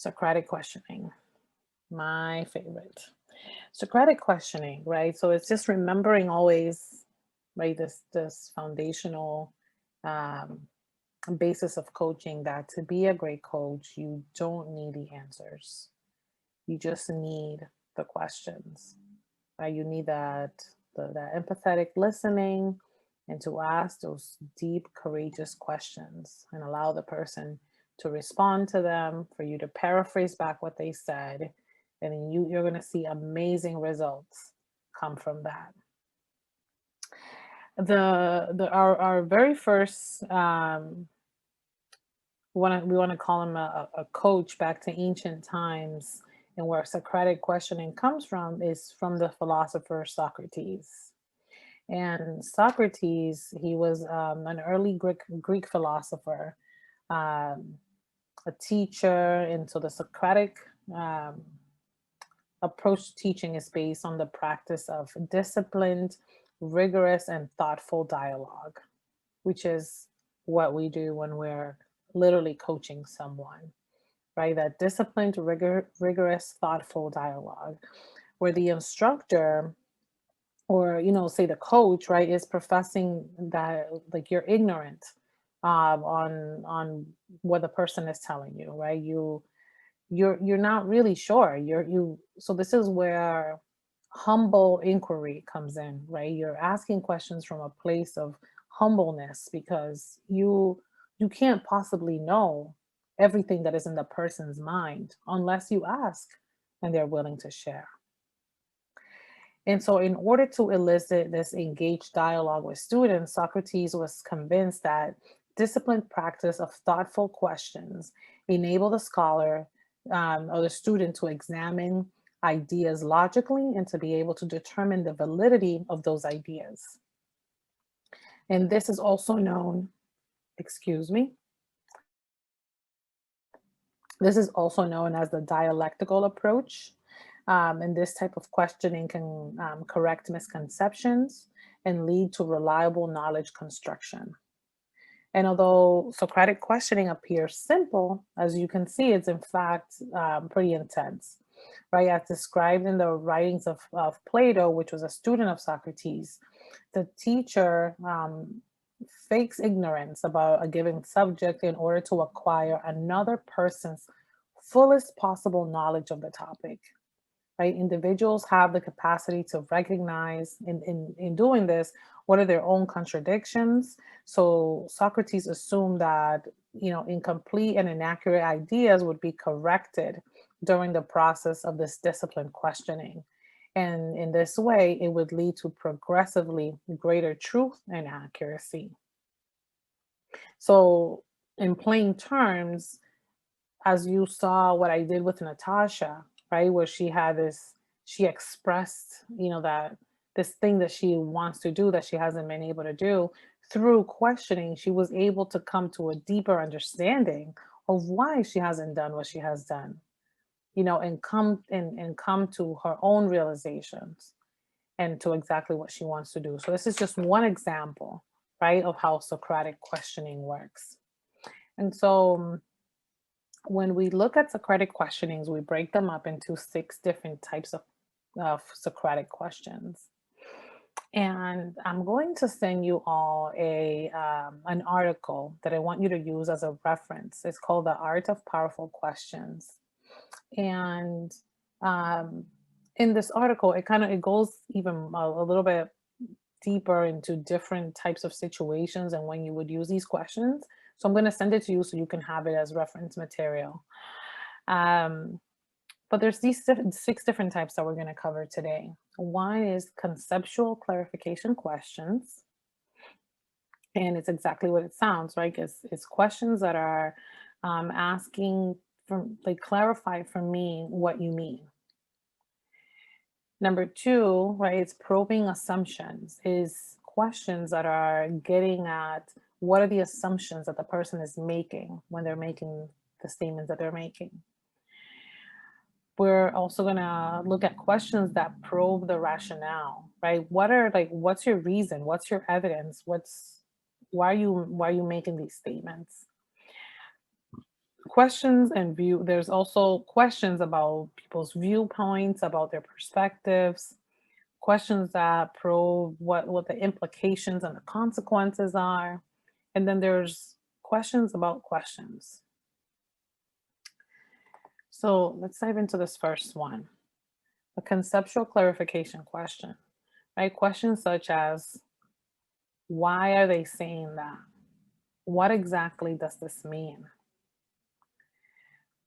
Socratic questioning, my favorite. Socratic questioning, right? So it's just remembering always, right, this foundational um, basis of coaching that to be a great coach, you don't need the answers. You just need the questions, right? You need that empathetic listening and to ask those deep, courageous questions and allow the person to respond to them, for you to paraphrase back what they said, and then you're going to see amazing results come from that. Our very first we want to call him a coach back to ancient times, and where Socratic questioning comes from is from the philosopher Socrates. And Socrates, he was an early Greek philosopher, um, a teacher, and so the Socratic um, approach to teaching is based on the practice of disciplined, rigorous, and thoughtful dialogue, which is what we do when we're literally coaching someone, right? That disciplined, rigorous, thoughtful dialogue, where the instructor, or say the coach, right, is professing that like you're ignorant on what the person is telling you, right? You're not really sure. So this is where humble inquiry comes in, right? You're asking questions from a place of humbleness, because you can't possibly know everything that is in the person's mind unless you ask and they're willing to share. And so, in order to elicit this engaged dialogue with students, Socrates was convinced that disciplined practice of thoughtful questions enable the scholar or the student to examine ideas logically and to be able to determine the validity of those ideas. And this is also known, excuse me, this is also known as the dialectical approach. And this type of questioning can correct misconceptions and lead to reliable knowledge construction. And although Socratic questioning appears simple, as you can see, it's in fact pretty intense, right? As described in the writings of Plato, which was a student of Socrates, the teacher fakes ignorance about a given subject in order to acquire another person's fullest possible knowledge of the topic, right? Individuals have the capacity to recognize in doing this what are their own contradictions. So Socrates assumed that, incomplete and inaccurate ideas would be corrected during the process of this disciplined questioning. And in this way, it would lead to progressively greater truth and accuracy. So, in plain terms, as you saw what I did with Natasha, right, where she expressed, that this thing that she wants to do that she hasn't been able to do, through questioning, she was able to come to a deeper understanding of why she hasn't done what she has done, and come to her own realizations and to exactly what she wants to do. So this is just one example, right, of how Socratic questioning works. And so when we look at Socratic questionings, we break them up into 6 different types of Socratic questions. And I'm going to send you all an article that I want you to use as a reference. It's called The Art of Powerful Questions. And um, in this article, it goes even a little bit deeper into different types of situations and when you would use these questions. So I'm going to send it to you so you can have it as reference material. Um, but there's these 6 different types that we're going to cover today. One is conceptual clarification questions. And it's exactly what it sounds, right? It's questions that are asking for, like, clarify for me what you mean. Number 2, right, it's probing assumptions, is questions that are getting at what are the assumptions that the person is making when they're making the statements that they're making. We're also going to look at questions that probe the rationale, right? What's your reason? What's your evidence? Why are you making these statements? Questions and view there's also questions about people's viewpoints, about their perspectives, questions that probe what the implications and the consequences are. And then there's questions about questions. So let's dive into this first one, a conceptual clarification question, right? Questions such as, why are they saying that? What exactly does this mean?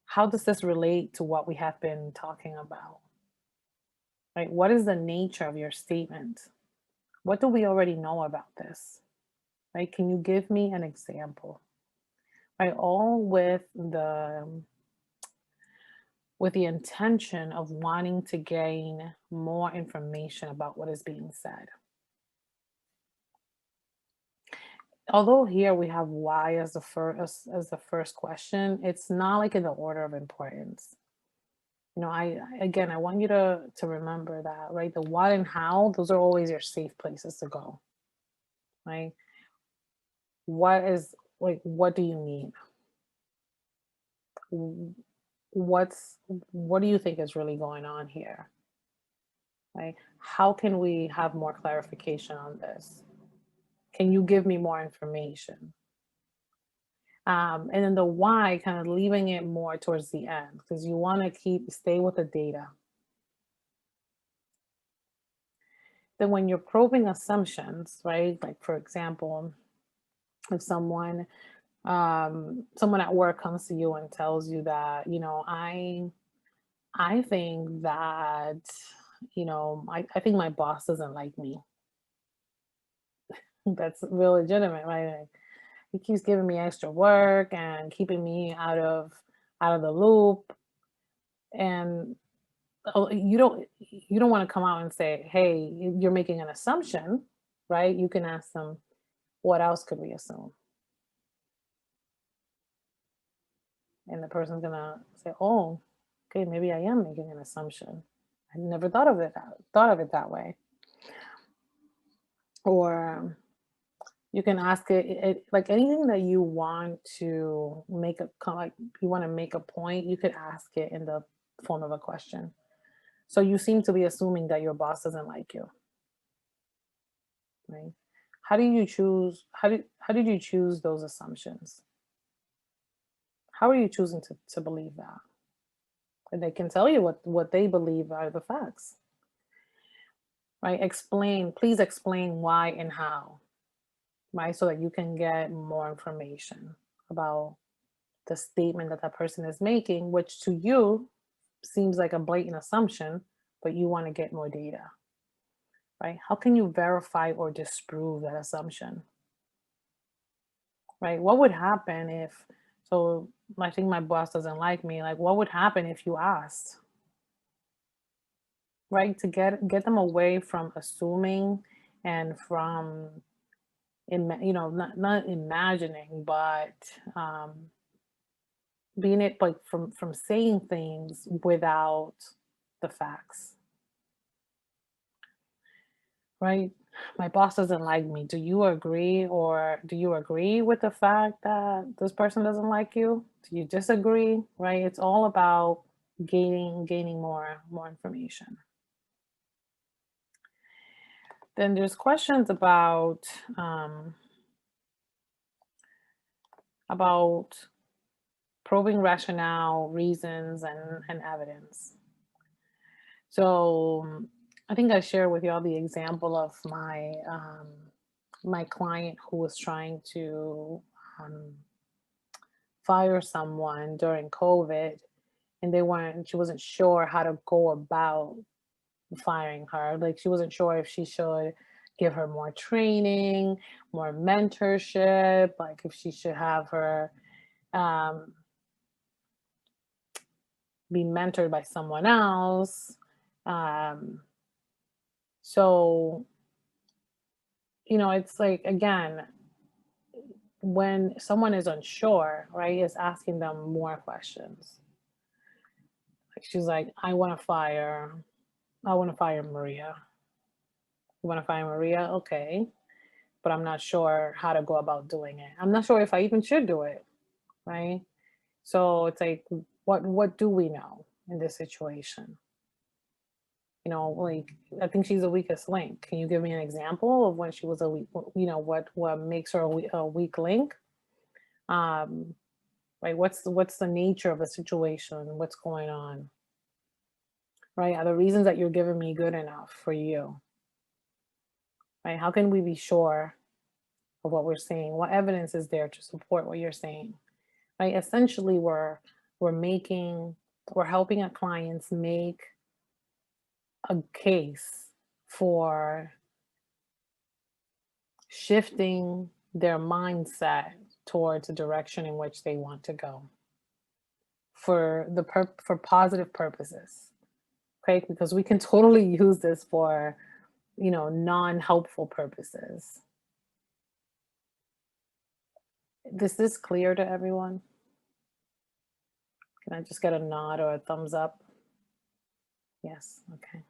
How does this relate to what we have been talking about? Right? What is the nature of your statement? What do we already know about this? Right? Can you give me an example? Right? All with the intention of wanting to gain more information about what is being said. Although here we have why as the first as the first question, it's not like in the order of importance. Again, I want you to remember that, right? The what and how, those are always your safe places to go, right? What is like what do you need? W- what do you think is really going on here? Right? How can we have more clarification on this? Can you give me more information? And then the why, kind of leaving it more towards the end because you want to stay with the data. Then when you're probing assumptions, right? Like for example, if someone at work comes to you and tells you that, I think that, I think my boss doesn't like me. That's real legitimate, right? Like, he keeps giving me extra work and keeping me out of the loop. And you don't want to come out and say, hey, you're making an assumption, right? You can ask them, what else could we assume? And the person's gonna say, oh, okay, maybe I am making an assumption. I never thought of it that way. Or you can ask it like anything that you want to like you want to make a point, you could ask it in the form of a question. So you seem to be assuming that your boss doesn't like you, right? How did you choose those assumptions? How are you choosing to believe that? And they can tell you what they believe are the facts, right? Please explain why and how, right? So that you can get more information about the statement that that person is making, which to you seems like a blatant assumption, but you want to get more data, right? How can you verify or disprove that assumption, right? What would happen if, so I think my boss doesn't like me, like what would happen if you asked, right? To get them away from assuming and from, not imagining, but being it like from saying things without the facts, right? My boss doesn't like me. Do you agree, or do you agree with the fact that this person doesn't like you? Do you disagree? Right? It's all about gaining more information. Then there's questions about probing rationale, reasons, and evidence. So I think I shared with y'all the example of my client who was trying to um, fire someone during COVID, and she wasn't sure how to go about firing her. Like she wasn't sure if she should give her more training, more mentorship, like if she should have her um, be mentored by someone else. Um, so it's like, again, when someone is unsure, right, is asking them more questions. Like she's like, I want to fire Maria. You want to fire Maria? Okay. But I'm not sure how to go about doing it. I'm not sure if I even should do it. Right. So it's like, what do we know in this situation? Like, I think she's the weakest link. Can you give me an example of when she was a weak, what makes her a weak link? Um, right? What's the nature of the situation? What's going on? Right? Are the reasons that you're giving me good enough for you? Right? How can we be sure of what we're saying? What evidence is there to support what you're saying? Right? Essentially, we're making we're helping our clients make a case for shifting their mindset towards the direction in which they want to go for positive purposes. Okay, because we can totally use this for non-helpful purposes. This is clear to everyone. Can I just get a nod or a thumbs up? Yes. Okay.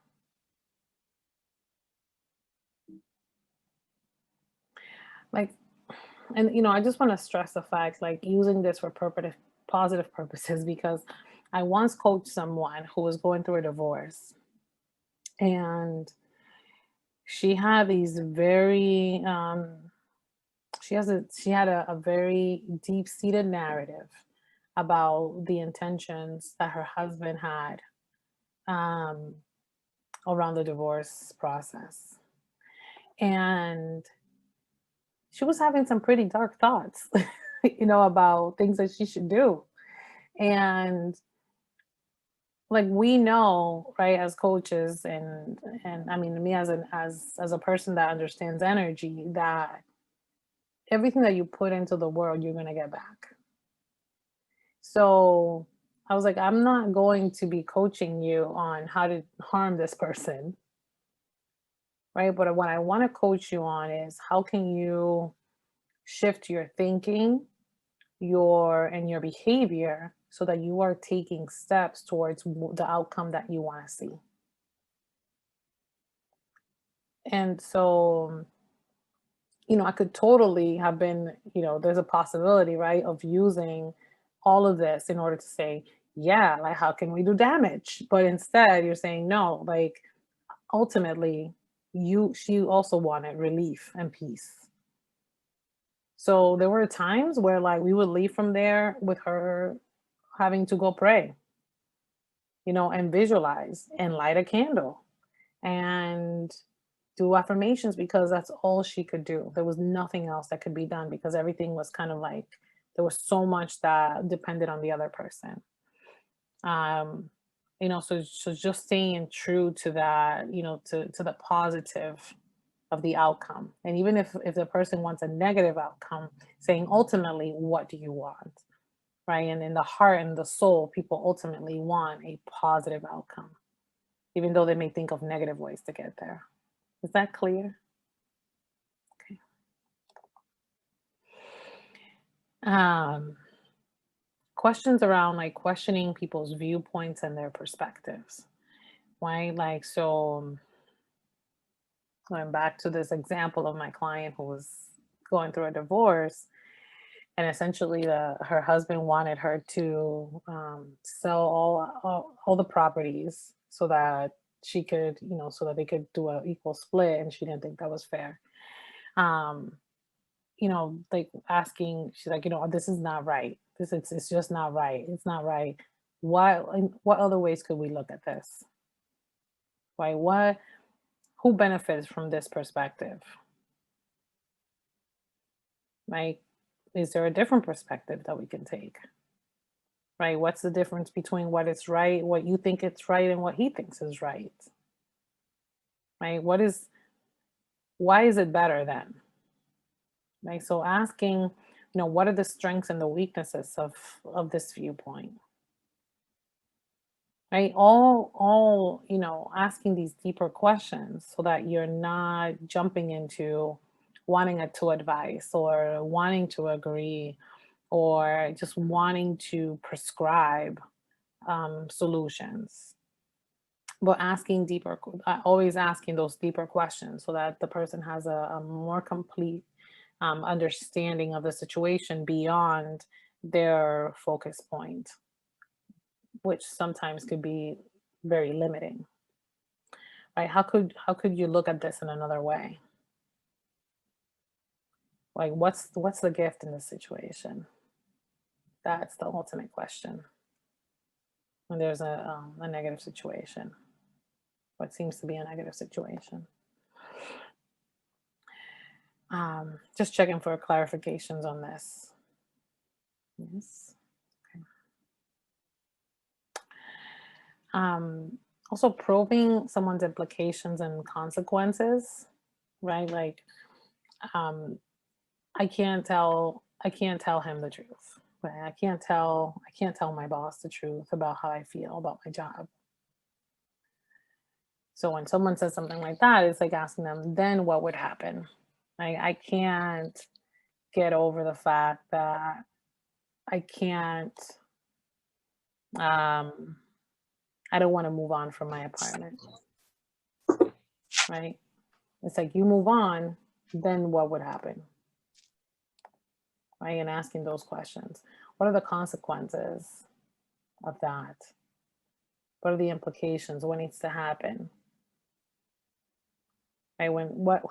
Like, and I just want to stress the fact, like, using this for positive purposes, because I once coached someone who was going through a divorce, and she had these very she had a very deep-seated narrative about the intentions that her husband had um around the divorce process, and she was having some pretty dark thoughts about things that she should do. And like, we know, right, as coaches, and I mean, me as a person that understands energy, that everything that you put into the world, you're going to get back. So I was like, I'm not going to be coaching you on how to harm this person, right? But what I want to coach you on is, how can you shift your thinking, your behavior, so that you are taking steps towards the outcome that you want to see. And so, I could totally have been, there's a possibility, right, of using all of this in order to say, yeah, like, how can we do damage? But instead, you're saying, no, like, ultimately, she also wanted relief and peace. So there were times where, like, we would leave from there with her having to go pray, and visualize and light a candle and do affirmations, because that's all she could do. There was nothing else that could be done, because everything was kind of like, there was so much that depended on the other person. Um, so just staying true to that, to the positive of the outcome. And even if the person wants a negative outcome, saying, ultimately, what do you want? Right? And in the heart and the soul, people ultimately want a positive outcome, even though they may think of negative ways to get there. Is that clear? Okay. Um, Questions around, like, questioning people's viewpoints and their perspectives. Right? Like, so going back to this example of my client who was going through a divorce, and essentially her husband wanted her to sell all the properties, so that she could, so that they could do an equal split, and she didn't think that was fair. um like, asking, she's like, this is not right, it's just not right, it's not right. What other ways could we look at this? Right? Who benefits from this perspective? Right? Is there a different perspective that we can take? Right? What's the difference between what is right, what you think it's right, and what he thinks is right? Right? Why is it better then? Right? So asking, what are the strengths and the weaknesses of this viewpoint? Right? All asking these deeper questions, so that you're not jumping into wanting to advise, or wanting to agree, or just wanting to prescribe solutions, but always asking those deeper questions, so that the person has a more complete understanding of the situation, beyond their focus point, which sometimes could be very limiting. Right? How could you look at this in another way? Like what's the gift in this situation? That's the ultimate question. When there's a negative situation, what seems to be a negative situation. Just checking for clarifications on this. Yes. Okay. Also probing someone's implications and consequences, right? Like, I can't tell him the truth. Right? I can't tell my boss the truth about how I feel about my job. So when someone says something like that, it's like asking them, then what would happen? I can't get over the fact that I can't, um, I don't want to move on from my apartment, right? It's like you move on, then what would happen? Right? And asking those questions. What are the consequences of that? What are the implications? What needs to happen? Right?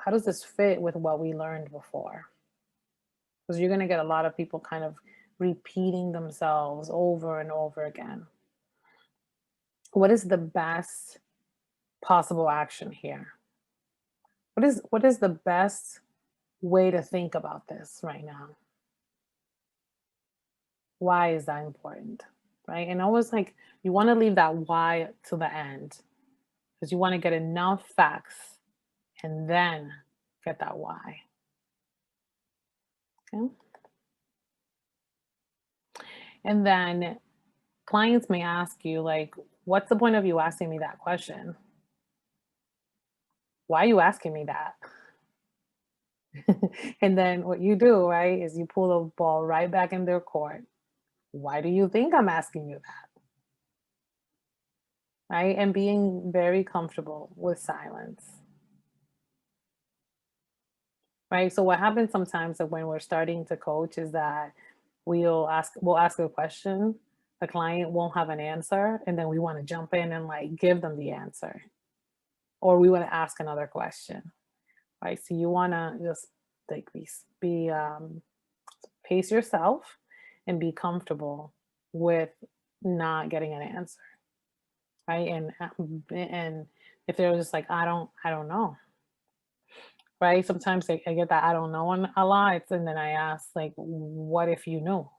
How does this fit with what we learned before? Because you're going to get a lot of people kind of repeating themselves over and over again. What is the best possible action here? What is the best way to think about this right now? Why is that important? Right? And always like you want to leave that why to the end because you want to get enough facts and then get that why. Okay. And then clients may ask you, like, what's the point of you asking me that question? Why are you asking me that? And then what you do, right, is you pull the ball right back in their court. Why do you think I'm asking you that? Right? And being very comfortable with silence. Right? So what happens sometimes when we're starting to coach is that we'll ask a question, the client won't have an answer, and then we want to jump in and like give them the answer. Or we want to ask another question. Right? So you want to just like pace yourself and be comfortable with not getting an answer. Right? And if they're just like, I don't know. Right? Sometimes I get that I don't know a lot, and then I ask like, what if you knew?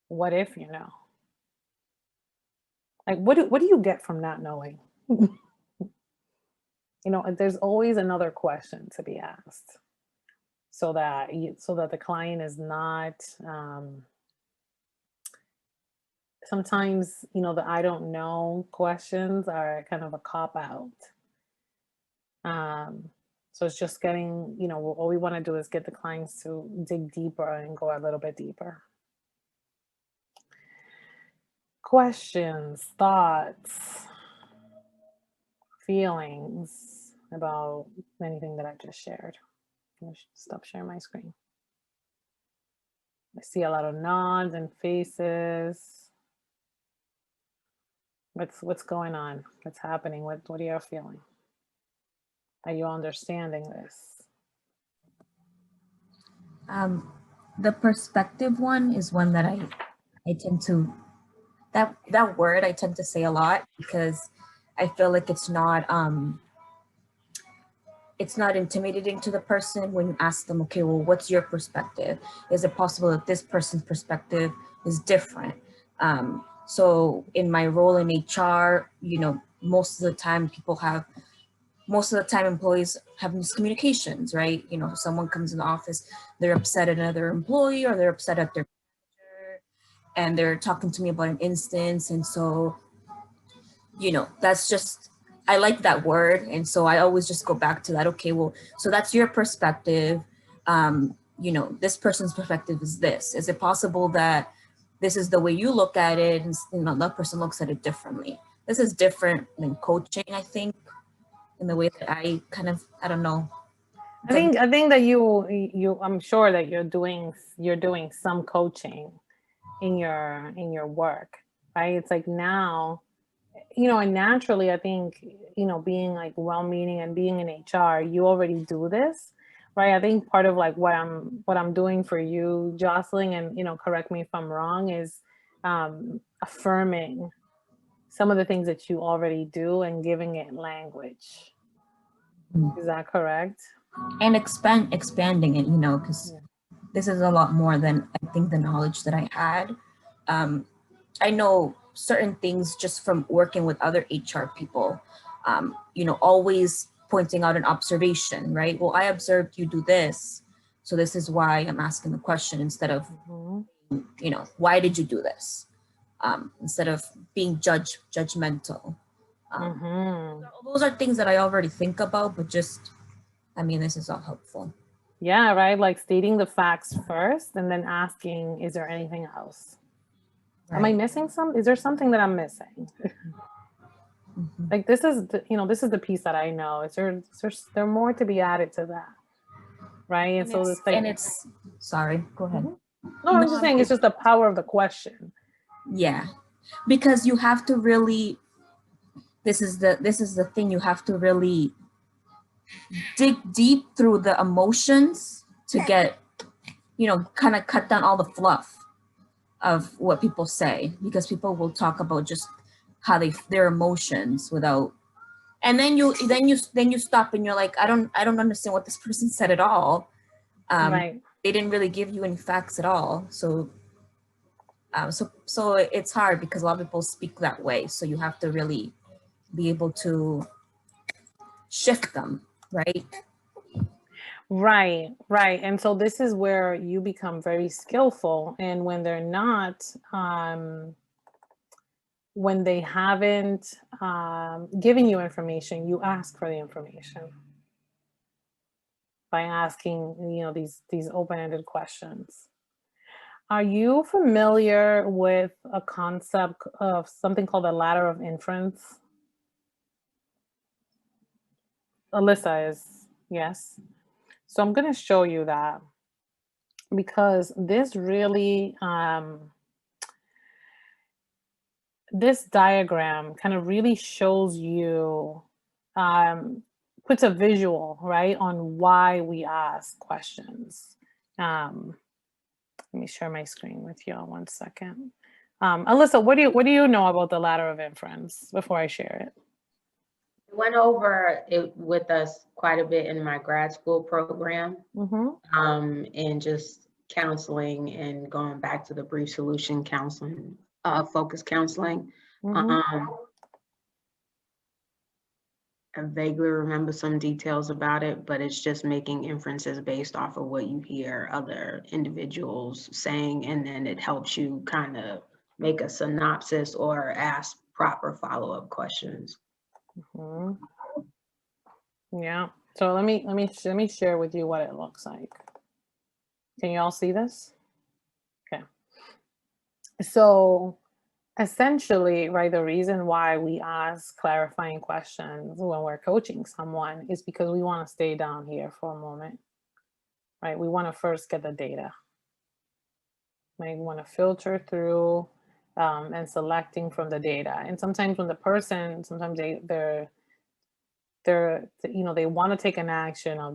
What if you know? Like, what do you get from not knowing? There's always another question to be asked, so that the client is not. Sometimes the I don't know questions are kind of a cop out. So it's just getting, all we want to do is get the clients to dig deeper and go a little bit deeper. Questions, thoughts, feelings about anything that I've just shared. I should stop sharing my screen. I see a lot of nods and faces. What's going on? What's happening? What are you feeling? Are you understanding this? The perspective one is one that I tend to that word I tend to say a lot because I feel like it's not intimidating to the person when you ask them, okay, well, what's your perspective? Is it possible that this person's perspective is different? So in my role in HR, most of the time employees have miscommunications, right? Someone comes in the office, they're upset at another employee or they're upset at their manager and they're talking to me about an instance. And so, that's just, I like that word. And so I always just go back to that. Okay, well, so that's your perspective. This person's perspective is this. Is it possible that this is the way you look at it and another person looks at it differently? This is different than coaching, I think, in the way that I don't know. I think that I'm sure that you're doing some coaching in your work, right? It's like now, and naturally, I think, being like well-meaning and being in HR, you already do this, right? I think part of like what I'm doing for you, Jocelyn, and correct me if I'm wrong, is affirming some of the things that you already do and giving it language. Is that correct? And expanding it, because Yeah. this is a lot more than I think the knowledge that I had. I know certain things just from working with other HR people, always pointing out an observation, right? Well, I observed you do this, so this is why I'm asking the question instead of, Mhm. why did you do this? Instead of being judgmental. Mhm. Those are things that I already think about, but this is all helpful. Yeah, right. Like stating the facts first and then asking, is there anything else? Am I Right. missing some? Is there something that I'm missing? Mhm. Like this is the piece that I know. Is there more to be added to that, right? And And so it's it's like, and it's sorry, go ahead. mhm. No, I No, was just saying it's just the power of the question. yeah, because you have to really. This is the thing. You have to really dig deep through the emotions to get, kind of cut down all the fluff of what people say, because people will talk about just how their emotions without, and then you stop and you're like, I don't understand what this person said at all. Right. They didn't really give you any facts at all. So it's hard because a lot of people speak that way, so you have to really be able to shift them, right? Right, right. And so this is where you become very skillful. And when they're not, when they haven't given you information, you ask for the information by asking, these open-ended questions. Are you familiar with a concept of something called the ladder of inference? Alyssa is, yes. So I'm going to show you that because this diagram kind of really shows you, um, puts a visual, right, on why we ask questions. Um, Let me share my screen with you on 1 second. Alyssa, what do you know about the ladder of inference before I share it? Went over it with us quite a bit in my grad school program, Mm-hmm. and just counseling and going back to the brief solution counseling, focus counseling. Mm-hmm. Um, I vaguely remember some details about it, but it's just making inferences based off of what you hear other individuals saying, and then it helps you kind of make a synopsis or ask proper follow-up questions. Mm-hmm. Yeah. So let me share with you what it looks like. Can you all see this? Okay. So essentially, right, the reason why we ask clarifying questions when we're coaching someone is because we want to stay down here for a moment, right? We want to first get the data. Right? We want to filter through, and selecting from the data. And sometimes when the person, sometimes they want to take an action, or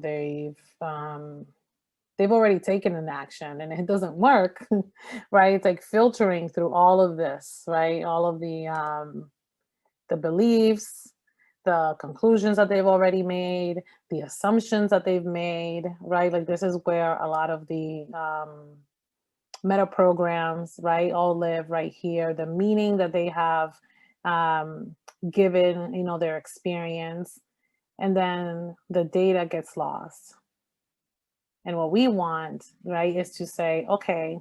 they've already taken an action and it doesn't work, right? It's like filtering through all of this, right? All of the beliefs, the conclusions that they've already made, the assumptions that they've made, right? Like this is where a lot of the meta programs, right, all live right here. The meaning that they have um, given, their experience, and then the data gets lost. And what we want, right, is to say, okay,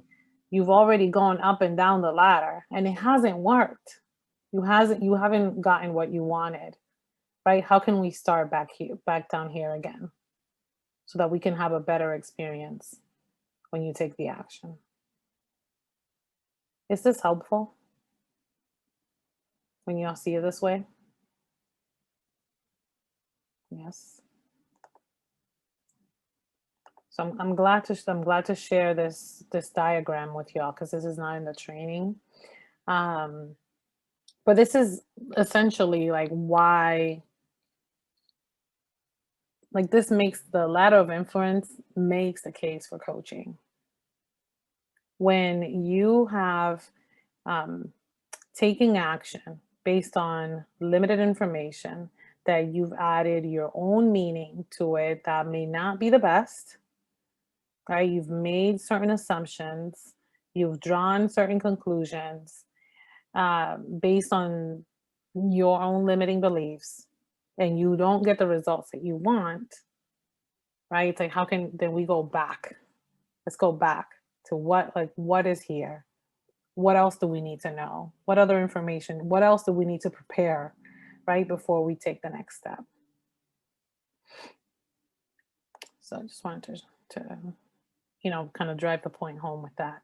you've already gone up and down the ladder and it hasn't worked. You haven't gotten what you wanted, right? How can we start back down here again so that we can have a better experience when you take the action? Is this helpful when you all see it this way? Yes. So I'm glad to share this diagram with y'all, because this is not in the training. But this is essentially like why, like this makes the ladder of influence makes the case for coaching. When you have taking action based on limited information, that you've added your own meaning to it that may not be the best, right? You've made certain assumptions, you've drawn certain conclusions based on your own limiting beliefs, and you don't get the results that you want, right? It's like, how can then we go back? Let's go back to what is here? What else do we need to know? What other information? What else do we need to prepare, right, before we take the next step? So I just wanted to kind of drive the point home with that.